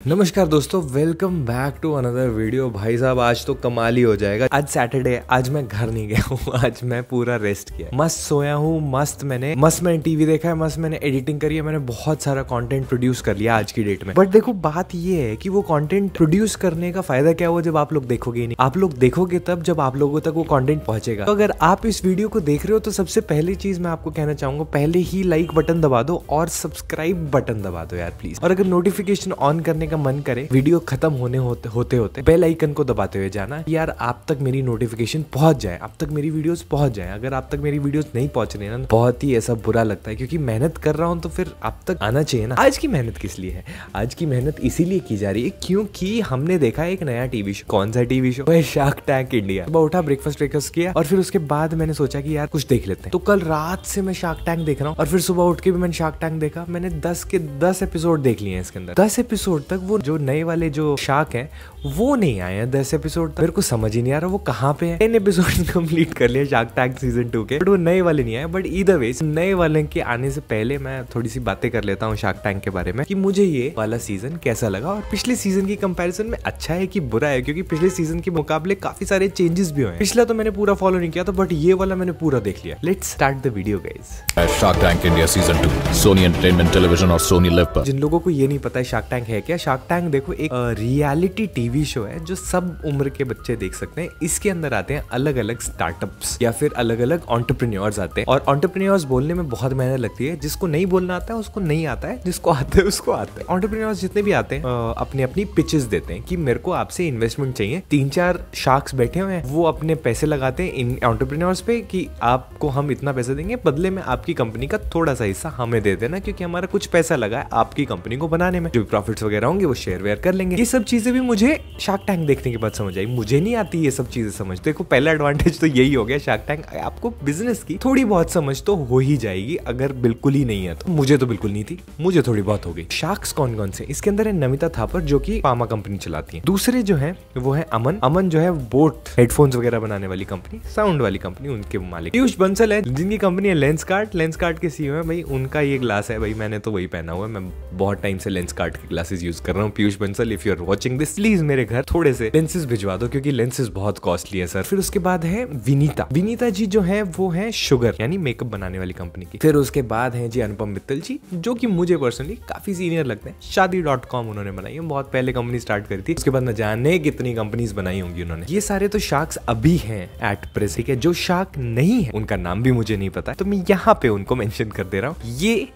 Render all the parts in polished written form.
नमस्कार दोस्तों, welcome back to another video. भाई साहब आज तो कमाल ही हो जाएगा। आज सैटरडे, आज मैं घर नहीं गया हूँ, आज मैं पूरा रेस्ट किया, मस्त सोया हूँ, मस्त मैंने टीवी देखा है, मस्त मैंने एडिटिंग करी है, मैंने बहुत सारा कंटेंट प्रोड्यूस कर लिया आज की डेट में। बट देखो बात ये है कि वो कंटेंट प्रोड्यूस करने का फायदा क्या हुआ जब आप लोग देखोगे ही नहीं। आप लोग देखोगे तब जब आप लोगों तक वो कंटेंट पहुंचेगा। तो अगर आप इस वीडियो को देख रहे हो तो सबसे पहली चीज मैं आपको कहना चाहूंगा, पहले ही लाइक बटन दबा दो और सब्सक्राइब बटन दबा दो यार प्लीज। और अगर नोटिफिकेशन ऑन करने का मन करे, वीडियो खत्म होते बेल आइकन को दबाते हुए जाना यार, आप तक मेरी नोटिफिकेशन पहुंच जाए, आप तक मेरी वीडियोस पहुंच जाए। अगर आप तक मेरी वीडियोस नहीं पहुंच रही ना, बहुत ही ऐसा बुरा लगता है, क्योंकि मेहनत कर रहा हूं तो फिर आप तक आना चाहिए ना। आज की मेहनत किस लिए है? आज की मेहनत इसीलिए की जा रही है क्योंकि हमने देखा एक नया टीवी शो। कौन सा टीवी शो? वह शार्क टैंक इंडिया। सुबह उठा, ब्रेकफास्ट किया और फिर उसके बाद मैंने सोचा कि यार कुछ देख लेते हैं। तो कल रात से मैं शार्क टैंक देख रहा हूँ और फिर सुबह उठ के भी मैंने शार्क टैंक देखा। मैंने 10 के 10 एपिसोड देख लिए हैं इसके अंदर। 10 एपिसोड तक वो जो नए वाले जो शार्क है वो नहीं आए हैं। 10 एपिसोड तक मेरे को समझ ही नहीं आ रहा वो कहाँ पे है। 10 एपिसोड कंप्लीट कर लिया शार्क टैंक सीजन 2 के, बट वो नए वाले नहीं आए। बट ईदर वे, नए वाले के आने से पहले मैं थोड़ी सी बातें कर लेता हूँ शार्क टैंक के बारे में कि मुझे ये वाला सीजन कैसा लगा और पिछले सीजन की कंपैरिजन में अच्छा है कि बुरा है, क्योंकि पिछले सीजन के मुकाबले काफी सारे चेंजेस भी हुए हैं। पिछला तो मैंने पूरा फॉलो नहीं किया था, बट ये वाला मैंने पूरा देख लिया। Let's start the video guys. Shark Tank India season 2 Sony entertainment television और सोनी लिव पर। जिन लोगों को ये नहीं पता है शार्क टैंक है क्या, शार्क टैंक देखो एक रियलिटी टीवी शो है जो सब उम्र के बच्चे देख सकते हैं। इसके अंदर आते हैं अलग अलग स्टार्टअप्स या फिर अलग अलग एंटरप्रेन्योर्स आते हैं, और एंटरप्रेन्योर्स बोलने में बहुत मेहनत लगती है। जिसको नहीं बोलना आता है उसको नहीं आता है, जिसको आता है उसको आता है। एंटरप्रेन्योर्स जितने भी आते हैं अपनी अपनी पिचेस देते हैं कि मेरे को आपसे इन्वेस्टमेंट चाहिए। 3-4 शार्क्स बैठे हुए हैं, वो अपने पैसे लगाते हैं इन एंटरप्रेन्योर्स पे कि आपको हम इतना पैसा देंगे, बदले में आपकी कंपनी का थोड़ा सा हिस्सा हमें दे देना, क्योंकि हमारा कुछ पैसा लगा है आपकी कंपनी को बनाने में। जो प्रॉफिट्स वगैरह होंगे वो शेयर वेयर कर लेंगे। ये सब चीजें भी मुझे शार्क टैंक देखने के बाद समझ आई। मुझे नहीं आती ये सब चीजें समझ। देखो पहला एडवांटेज तो यही हो गया शार्क टैंक, आपको बिजनेस की थोड़ी बहुत समझ तो हो ही जाएगी। अगर बिल्कुल ही नहीं है तो, मुझे तो बिल्कुल नहीं थी, मुझे थोड़ी बहुत हो गई। शार्क्स कौन कौन से? इसके अंदर है नमिता थापर जो कि फार्मा कंपनी चलाती है। दूसरे जो है वो है अमन जो है बोट हेडफोन्स वगैरह बनाने वाली कंपनी, साउंड वाली कंपनी, उनके मालिक। पीयूष बंसल है जिनकी कंपनी है लेंसकार्ट के सीईओ है भाई। उनका ये ग्लास है भाई, मैंने तो वही पहना हुआ है। मैं बहुत टाइम से लेंसकार्ट के ग्लासेस यूज कर रहा हूँ। Piyush Bansal, if you are watching this, please मेरे घर थोड़े से लेंसेज भिजवा दो, क्योंकि लेंसेज बहुत कॉस्टली है सर। फिर उसके बाद है विनीता जी जो है वो है शुगर यानी मेकअप बनाने वाली कंपनी की। फिर उसके बाद है जी अनुपम मित्तल जी, जो कि मुझे पर्सनली काफी सीनियर लगते हैं। शादी.com उन्होंने बनाई है, बहुत पहले कंपनी स्टार्ट करी थी। उसके बाद न जाने कितनी कंपनीज बनाई होंगी उन्होंने। ये सारे तो शार्क्स अभी हैं एट प्रेजेंट है। जो शार्क नहीं है उनका नाम भी मुझे नहीं पता है, तो मैं यहाँ पे उनको मेंशन कर दे रहा हूँ। ये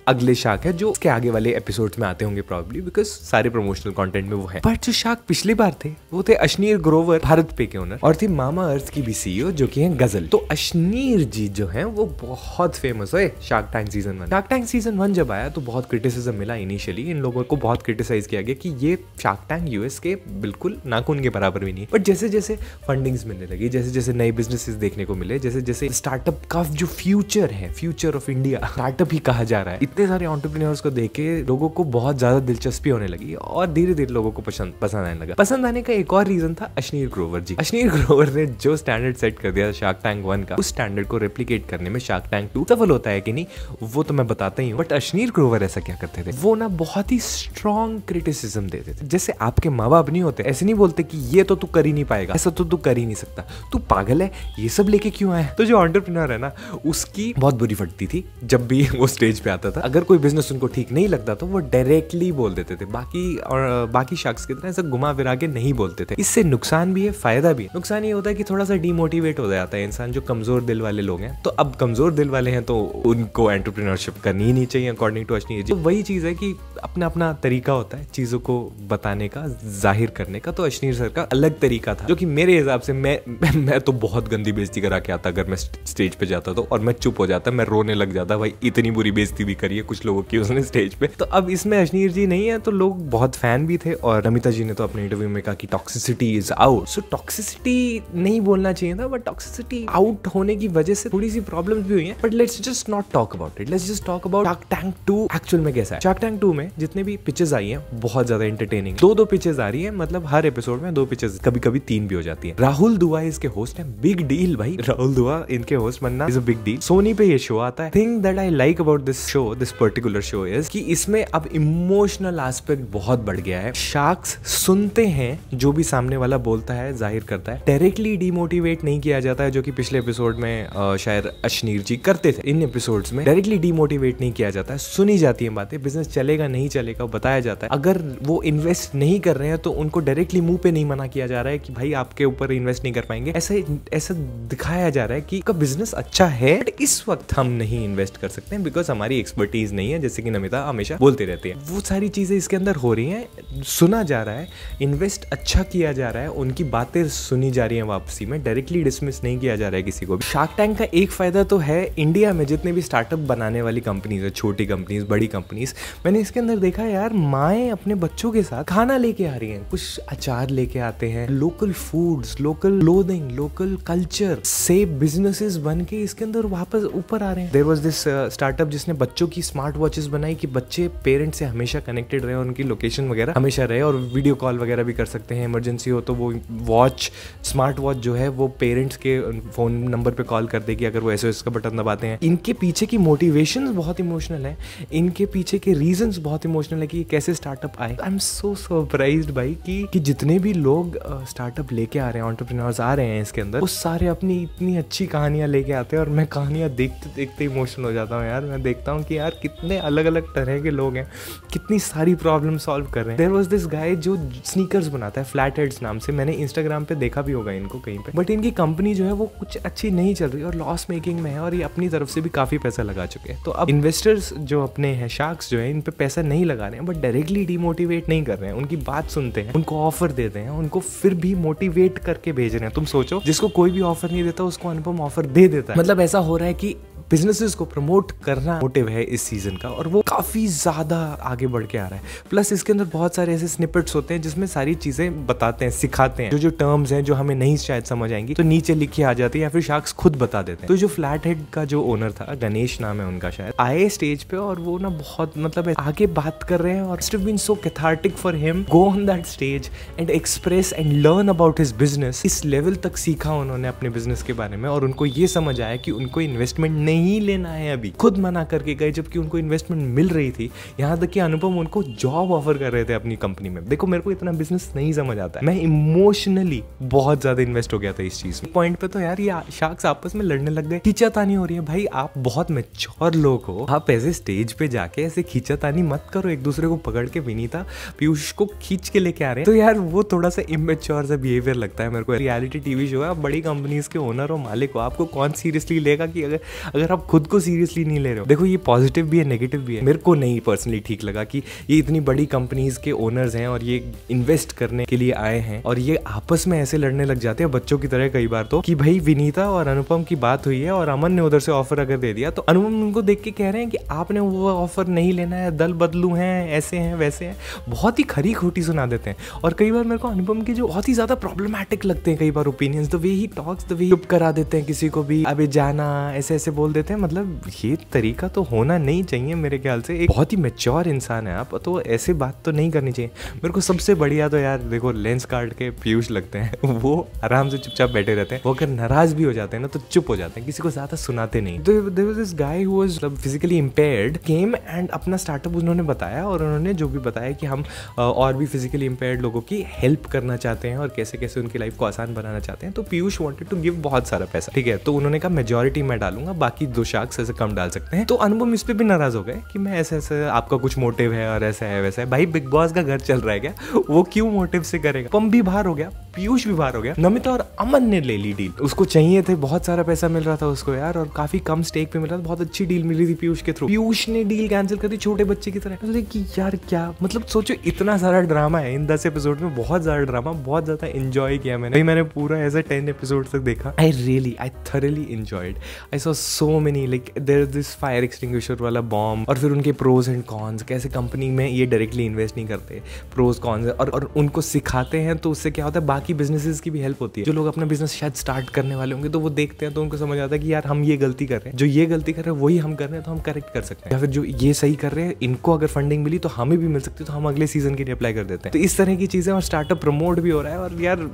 अगले शार्क है जो उसके आगे वाले एपिसोड्स में आते होंगे प्रॉब्ली, बिकॉज सारे प्रमोशनल कंटेंट में वो है। बट जो शार्क पिछली बार थे वो थे अश्नीर ग्रोवर, भारत पे के ओनर, और थी मामा अर्थ की भी सीईओ जो कि है गजल। तो अश्नीर जी जो है वो बहुत फेमस है shark tank season 1। Shark tank season 1 जब आया तो बहुत क्रिटिसिज्म मिला इनिशियली। इन लोगों को बहुत क्रिटिसाइज किया गया कि ये शार्क टैंक यूएस के बिल्कुल नाखून के बराबर भी नहीं। बट जैसे जैसे फंडिंग्स मिलने लगी, जैसे जैसे नए बिजनेसेस देखने को मिले, जैसे जैसे स्टार्टअप का जो फ्यूचर है, फ्यूचर ऑफ इंडिया स्टार्टअप ही कहा जा रहा है, इतने सारे एंटरप्रेन्योर्स को देख के लोगों को बहुत ज्यादा दिलचस्पी होने लगी और धीरे धीरे लोगों को पसंद आने लगा। पसंद आने का एक और रीजन था अश्नीर ग्रोवर जी। अश्नीर ग्रोवर ने जो स्टैंडर्ड सेट कर दिया शार्क टैंक 1 का, उस स्टैंडर्ड को रेप्लिकेट करने में शार्क टैंक 2 सफल होता है कि नहीं वो तो मैं बताता ही हूँ। बट अश्नीर ग्रोवर ऐसा क्या करते थे, वो ना बहुत ही स्ट्रॉन्ग क्रिटिसिज्म देते थे। जैसे आपके माँ बाप नहीं होते, ऐसे नहीं बोलते कि ये तो तू कर ही नहीं पाएगा, ऐसा तो तू कर ही नहीं सकता, तू पागल है, ये सब लेके क्यों आया। तो जो एंटरप्रेन्योर है ना, उसकी बहुत बुरी फटती थी जब भी वो स्टेज पे आता था। अगर कोई बिजनेस उनको ठीक नहीं लगता तो वो डायरेक्टली बोल देते थे। बाकी शख्स की तरह ऐसा घुमा फिरा के नहीं बोलते थे। इससे नुकसान भी है, फायदा भी है। नुकसान ये होता है कि थोड़ा सा डिमोटिवेट हो जाता है इंसान, जो कमजोर दिल वाले लोग हैं। तो अब कमजोर दिल वाले हैं तो उनको एंटरप्रेन्योरशिप करनी ही नहीं चाहिए अकॉर्डिंग टू अश्नीर जी। तो वही चीज है कि अपना अपना तरीका होता है चीजों को बताने का, जाहिर करने का। तो अश्नीर सर का अलग तरीका था, जो कि मेरे हिसाब से मैं तो बहुत गंदी बेइज्जती करा के आता अगर मैं स्टेज पे जाता तो, और मैं चुप हो जाता, मैं रोने लग जाता। भाई इतनी बुरी बेइज्जती भी करी है कुछ लोगों की उसने स्टेज पे। तो अब इसमें अश्नीर जी नहीं है तो लोग बहुत फैन भी थे। और नमिता जी ने तो अपने इंटरव्यू में कहा कि toxicity is out. So toxicity नहीं बोलना चाहिए था, बट टॉक्सिसिटी आउट होने की वजह से थोड़ी सी प्रॉब्लम्स भी हुई हैं। But let's just not talk about it, let's just talk about shark tank 2 actual में कैसा है। शार्क टैंक 2 में जितने भी पिचेस आई हैं बहुत ज्यादा एंटरटेनिंग। 2 पिचेस आ रही है, मतलब हर एपिसोड में 2 पिचेस, कभी कभी 3 भी हो जाती है। राहुल दुआ इसके होस्ट है, बिग डील भाई। राहुल दुआ इनके होस्ट बनना is a big deal. Sony पे ये शो आता है। Thing that I like about this show, this particular show is कि इसमें अब इमोशनल एस्पेक्ट बहुत बढ़ गया है। शार्क्स सुनते हैं जो भी सामने वाला बोलता है, जाहिर करता है, डायरेक्टली डिमोटिवेट नहीं किया जाता है, जो कि पिछले एपिसोड में शायद अश्नीर जी करते थे। इन एपिसोड्स में डायरेक्टली डिमोटिवेट नहीं किया जाता है, सुनी जाती है बातें, बिजनेस चलेगा नहीं चलेगा बताया जाता है। अगर वो इन्वेस्ट नहीं कर रहे हैं तो उनको डायरेक्टली मुंह पे नहीं मना किया जा रहा है कि भाई आपके ऊपर इन्वेस्ट नहीं कर पाएंगे। ऐसा दिखाया जा रहा है कि का बिजनेस अच्छा है बट इस वक्त हम नहीं इन्वेस्ट कर सकते हैं बिकॉज हमारी एक्सपर्टीज नहीं है, जैसे कि नमिता हमेशा बोलते रहती है। वो सारी चीजें इसके अंदर हो रही हैं, सुना जा रहा है, इन्वेस्ट अच्छा किया जा रहा है, उनकी बातें सुनी जा रही हैं वापसी में, डायरेक्टली डिसमिस नहीं किया जा रहा है किसी को भी। शार्क टैंक का एक फायदा तो है, इंडिया में जितने भी स्टार्टअप बनाने वाली कंपनीज है, छोटी कंपनीज बड़ी कंपनीज, मैंने इसके अंदर देखा यार माएँ अपने बच्चों के साथ खाना लेके आ रही हैं, कुछ अचार लेके आते हैं, local foods, local clothing, local culture से बिजनेसेस बन के इसके अंदर वापस ऊपर आ रहे हैं। देयर वाज दिस स्टार्टअप जिसने बच्चों की स्मार्ट वॉचेस बनाई कि बच्चे पेरेंट्स से हमेशा कनेक्टेड रहे, उनकी लोकेशन वगैरह हमेशा रहे और वीडियो कॉल वगैरह भी कर सकते हैं, इमरजेंसी हो तो वो वॉच, स्मार्ट वॉच जो है वो पेरेंट्स के फोन नंबर पे कॉल कर देगी अगर वो SOS का बटन दबाते हैं। इनके पीछे की मोटिवेशंस बहुत इमोशनल है, इनके पीछे के रीजंस बहुत इमोशनल है कि ये कैसे स्टार्टअप आए। आई एम सो सरप्राइज्ड भाई कि जितने भी लोग स्टार्टअप लेके आ रहे हैं, एंटरप्रेन्योर्स आ रहे हैं इसके अंदर, वो सारे अपनी इतनी अच्छी कहानियां लेके आते हैं और मैं कहानियां देखते देखते इमोशनल हो जाता हूँ यार। मैं देखता हूँ कि यार कितने अलग अलग तरह के लोग हैं, कितनी सारी प्रॉब्लम सॉल्व कर रहे हैं। देयर वाज दिस गाय जो स्नीकर्स बनाता है फ्लैट हेड्स नाम से, मैंने इंस्टाग्राम पे देखा भी होगा इनको कहीं पे, बट इनकी कंपनी जो है वो कुछ अच्छी नहीं चल रही और लॉस मेकिंग में है और ये अपनी तरफ से भी काफी पैसा लगा चुके हैं। तो अब इन्वेस्टर्स जो अपने हैं, शार्क्स जो है, इन पे पैसा नहीं लगा रहे हैं बट डायरेक्टली डिमोटिवेट नहीं कर रहे हैं, उनकी बात सुनते हैं, उनको ऑफर देते हैं, उनको फिर भी मोटिवेट करके भेज रहे हैं। तुम सोचो, जिसको कोई भी ऑफर नहीं देता उसको अनुपम ऑफर दे देता है। मतलब ऐसा हो रहा है कि बिजनेसेस को प्रमोट करना मोटिव है इस सीजन का और वो काफी ज्यादा आगे बढ़ के आ रहा है। प्लस इसके अंदर बहुत सारे ऐसे स्निपेट्स होते हैं जिसमें सारी चीजें बताते हैं, सिखाते हैं, जो टर्म्स हैं जो हमें नहीं शायद समझ आएंगी तो नीचे लिखी आ जाती है या फिर शार्क्स खुद बता देते हैं। तो जो फ्लैट हेड का जो ओनर था, गणेश नाम है उनका, शायद आए स्टेज पे और वो ना बहुत मतलब आगे बात कर रहे हैं और it's been so cathartic for him go on that stage and express and learn about his business. इस लेवल तक सीखा उन्होंने अपने बिजनेस के बारे में और उनको ये समझ आया कि उनको इन्वेस्टमेंट नहीं लेना है, अभी खुद मना करके गए जबकि उनको इन्वेस्टमेंट मिल रही थी। यहाँ तक कि अनुपम उनको जॉब ऑफर कर रहे थे अपनी कंपनी में। देखो मेरे को इतना बिजनेस नहीं समझ आता है, मैं इमोशनली बहुत ज्यादा इन्वेस्ट हो गया था इस चीज में। पॉइंट पे तो यार ये शार्क्स आपस में लड़ने लग गए, खींचातानी हो रही है। भाई आप बहुत मैच्योर लोग हो, आप ऐसे स्टेज पे जाके ऐसे खींचातानी मत करो, एक दूसरे को पकड़ के विनीता पीयूष को खींच के लेके आ रहे हैं, तो यार वो थोड़ा सा इमेच्योर सा बिहेवियर लगता है मेरे को। रियलिटी टीवी शो है, आप बड़ी कंपनीज के ओनर हो, मालिक हो, आपको कौन सीरियसली लेगा कि अगर आप खुद को सीरियसली नहीं ले रहे हो। देखो ये पॉजिटिव भी है नेगेटिव भी है। मेरे को नहीं पर्सनली ठीक लगा कि ये इतनी बड़ी कंपनीज के ओनर्स हैं और ये इन्वेस्ट करने के लिए आए हैं और ये आपस में ऐसे लड़ने लग जाते हैं बच्चों की तरह कई बार, तो कि भाई विनीता और अनुपम की बात हुई है और अमन ने उधर से ऑफर अगर दे दिया तो अनुपम उनको देख के कह रहे हैं कि आपने वो ऑफर नहीं लेना है, दल बदलू हैं, ऐसे हैं वैसे हैं, बहुत ही खरी खोटी सुना देते हैं। और कई बार मेरे को अनुपम के जो बहुत ही ज्यादा प्रॉब्लमैटिक लगते हैं कई बार opinions, the way he talks, the way चुप करा देते हैं किसी को भी, अबे जाना, ऐसे ऐसे बोल देते हैं। मतलब ये तरीका तो होना नहीं चाहिए मेरे ख्याल से। एक बहुत ही मैच्योर इंसान है आप, तो ऐसे बात तो नहीं करनी चाहिए। मेरे को सबसे बढ़िया तो यार देखो लेंस कार्ड के पीयूष लगते हैं, वो आराम से चुपचाप बैठे रहते हैं, वो अगर नाराज भी हो जाते हैं ना तो चुप हो जाते हैं, किसी को ज्यादा सुनाते नहीं। There was this guy who was physically impaired came and अपना स्टार्टअप उन्होंने बताया और उन्होंने जो भी बताया कि हम और भी फिजिकली इंपेयर्ड लोगों की हेल्प करना चाहते हैं और कैसे कैसे उनकी लाइफ को आसान बनाना चाहते हैं। तो पीयूष वांटेड टू गिव बहुत सारा पैसा, ठीक है, तो उन्होंने कहा मेजॉरिटी मैं डालूंगा, बाकी 2 शार्क्स ऐसे कम डाल सकते हैं। तो अनुपम इस पे भी नाराज हो गए कि मैं ऐसे ऐसे, आपका कुछ मोटिव है और ऐसा है वैसा है। भाई बिग बॉस का घर चल रहा है क्या, वो क्यों मोटिव से करेगा। पम भी बाहर हो गया, पीयूष भी बाहर हो गया, नमिता और अमन ने ले ली डील। उसको चाहिए थे, बहुत सारा पैसा मिल रहा था उसको यार और काफी कम स्टेक पे मिल रहा था, बहुत अच्छी डील मिल रही थी पीयूष के थ्रू। पीयूष ने डील कैंसिल कर दी छोटे बच्चे की तरह। तो कि यार क्या मतलब, सोचो इतना सारा ड्रामा है इन 10 एपिसोड में, बहुत ज्यादा ड्रामा, बहुत ज्यादा एंजॉय किया मैंने पूरा ऐसा 10 एपिसोड तक देखा। I thoroughly enjoyed. I saw so many like there this fire extinguisher वाला बॉम्ब और फिर उनके प्रोज एंड कॉन्स, कैसे कंपनी में ये डायरेक्टली इन्वेस्ट नहीं करते, प्रोज कॉन्स, और उनको सिखाते हैं तो उससे क्या होता है बाकी बिजनेसेस की भी हेल्प होती है। जो लोग अपना बिजनेस शायद स्टार्ट करने वाले होंगे तो वो देखते हैं तो उनको समझ आता है कि यार हम ये गलती कर रहे हैं, जो ये गलती कर रहे हैं वही हम कर रहे हैं तो हम करेक्ट कर सकते हैं, या फिर जो ये सही कर रहे हैं इनको अगर फंडिंग मिली तो हमें भी मिल सकती है तो हम अगले सीजन के लिए अप्लाई कर देते हैं। तो इस तरह की चीजें और स्टार्टअप प्रमोट भी हो रहा है और यार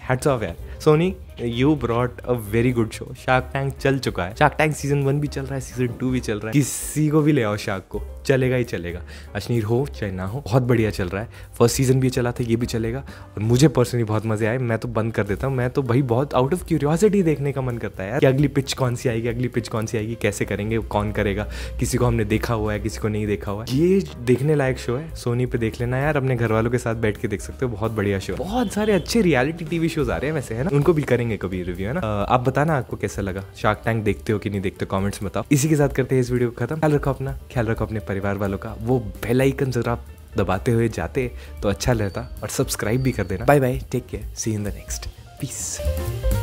हैट्स ऑफ यार, Sony you brought a very good show. Shark tank चल चुका है, शार्क टैंक सीजन 1 भी चल रहा है, सीजन 2 भी चल रहा है, किसी को भी ले आओ शार्क को, चलेगा ही चलेगा। अश्नीर हो चाहे ना हो, बहुत बढ़िया चल रहा है। फर्स्ट सीजन भी चला था, ये भी चलेगा और मुझे पर्सनली बहुत मजे आए। मैं तो बंद कर देता हूँ, मैं तो भाई बहुत आउट ऑफ क्यूरियोसिटी देखने का मन करता है यार कि अगली पिच कौन सी आएगी, अगली पिच कौन सी आएगी, कैसे करेंगे, कौन करेगा, किसी को हमने देखा हुआ है, किसी को नहीं देखा हुआ है। ये देखने लायक शो है, सोनी पे देख लेना यार, अपने घर वालों के साथ बैठ के देख सकते हो, बहुत बढ़िया शो। बहुत सारे अच्छे रियलिटी टीवी शोज आ रहे हैं वैसे, है ना, उनको भी करेंगे कभी रिव्यू, है ना। आप बताना आपको कैसा लगा, शार्क टैंक देखते हो कि नहीं देखते, कमेंट्स बताओ। इसी के साथ करते हैं इस वीडियो को खत्म। ख्याल रखो अपना, ख्याल रखो अपने परिवार वालों का। वो बेल आइकन जरा दबाते हुए जाते तो अच्छा रहता, और सब्सक्राइब भी कर देना। Bye bye, take care, see in the next, piece.